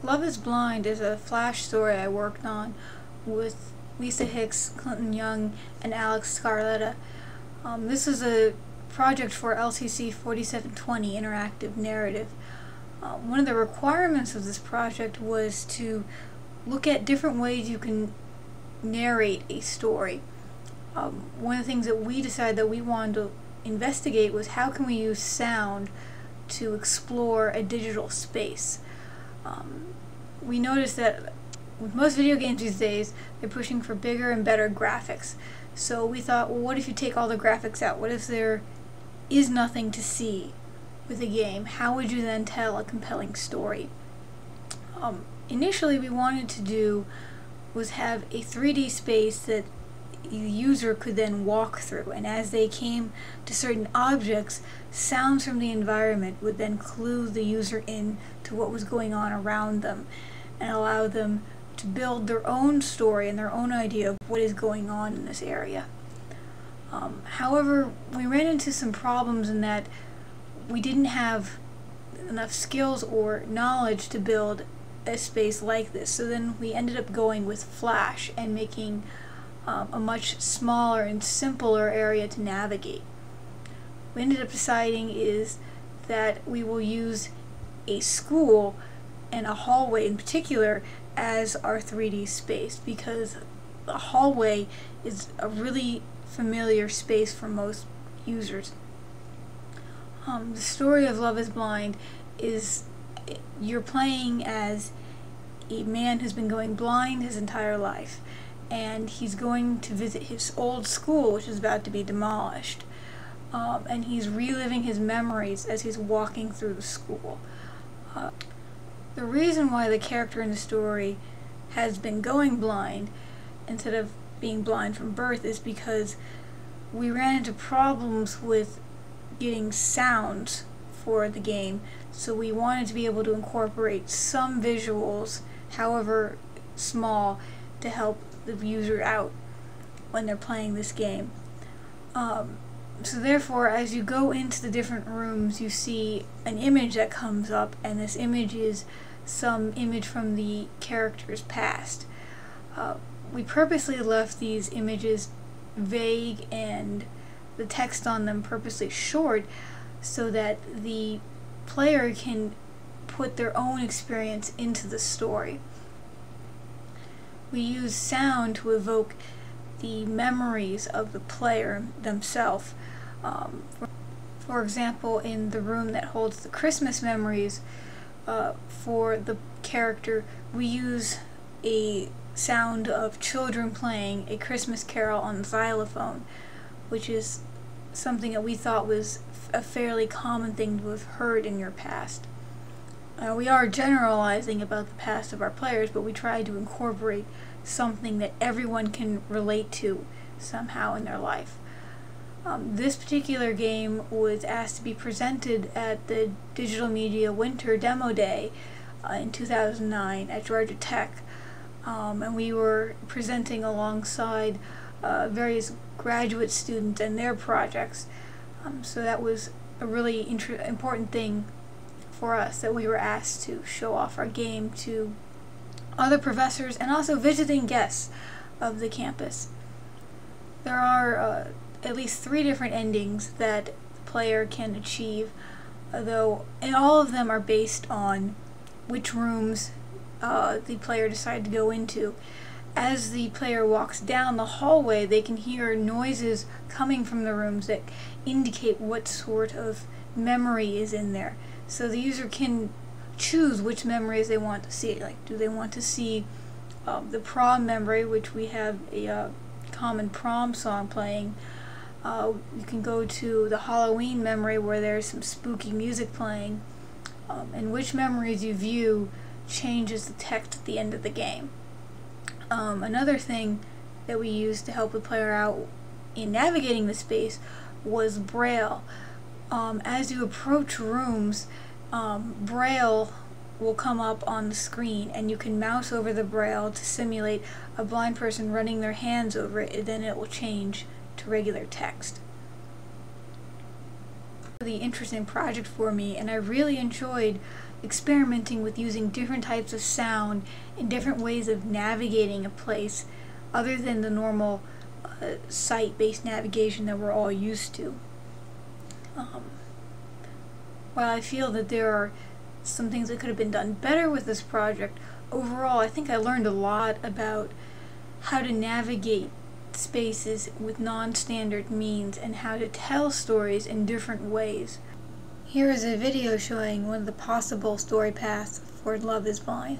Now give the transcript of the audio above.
Love is Blind is a flash story I worked on with Lisa Hicks, Jung, and Alex Scarlata. This is a project for LCC 4720 Interactive Narrative. One of the requirements of this project was to look at different ways you can narrate a story. One of the things that we decided that we wanted to investigate was how can we use sound to explore a digital space. We noticed that with most video games these days, they're pushing for bigger and better graphics. So we thought, well, what if you take all the graphics out? What if there is nothing to see with a game? How would you then tell a compelling story? Initially, we wanted to do was have a 3D space that the user could then walk through, and as they came to certain objects, sounds from the environment would then clue the user in to what was going on around them and allow them to build their own story and their own idea of what is going on in this area. However, we ran into some problems in that we didn't have enough skills or knowledge to build a space like this, so then we ended up going with Flash and making a much smaller and simpler area to navigate. We ended up deciding is that we will use a school and a hallway in particular as our 3D space, because the hallway is a really familiar space for most users. The story of Love is Blind is you're playing as a man who's been going blind his entire life, and he's going to visit his old school, which is about to be demolished, and he's reliving his memories as he's walking through the school. The reason why the character in the story has been going blind instead of being blind from birth is because we ran into problems with getting sounds for the game, so we wanted to be able to incorporate some visuals, however small, to help the user out when they're playing this game. So therefore, as you go into the different rooms, you see an image that comes up, and this image is some image from the character's past. We purposely left these images vague and the text on them purposely short so that the player can put their own experience into the story. We use sound to evoke the memories of the player themselves. For example, in the room that holds the Christmas memories for the character, we use a sound of children playing a Christmas carol on the xylophone, which is something that we thought was a fairly common thing to have heard in your past. We are generalizing about the past of our players, but we try to incorporate something that everyone can relate to somehow in their life. This particular game was asked to be presented at the Digital Media Winter Demo Day in 2009 at Georgia Tech, and we were presenting alongside various graduate students and their projects. So that was a really important thing for us, that we were asked to show off our game to other professors and also visiting guests of the campus. There are at least 3 different endings that the player can achieve, though, and all of them are based on which rooms the player decided to go into. As the player walks down the hallway, they can hear noises coming from the rooms that indicate what sort of memory is in there. So the user can choose which memories they want to see. Like, do they want to see the prom memory, which we have a common prom song playing. You can go to the Halloween memory where there's some spooky music playing, and which memories you view changes the text at the end of the game. Another thing that we used to help the player out in navigating the space was Braille. As you approach rooms, Braille will come up on the screen, and you can mouse over the Braille to simulate a blind person running their hands over it, and then it will change to regular text. The interesting project for me, and I really enjoyed experimenting with using different types of sound and different ways of navigating a place other than the normal sight-based navigation that we're all used to. While I feel that there are some things that could have been done better with this project, overall I think I learned a lot about how to navigate spaces with non-standard means and how to tell stories in different ways. Here is a video showing one of the possible story paths for Love Is Blind.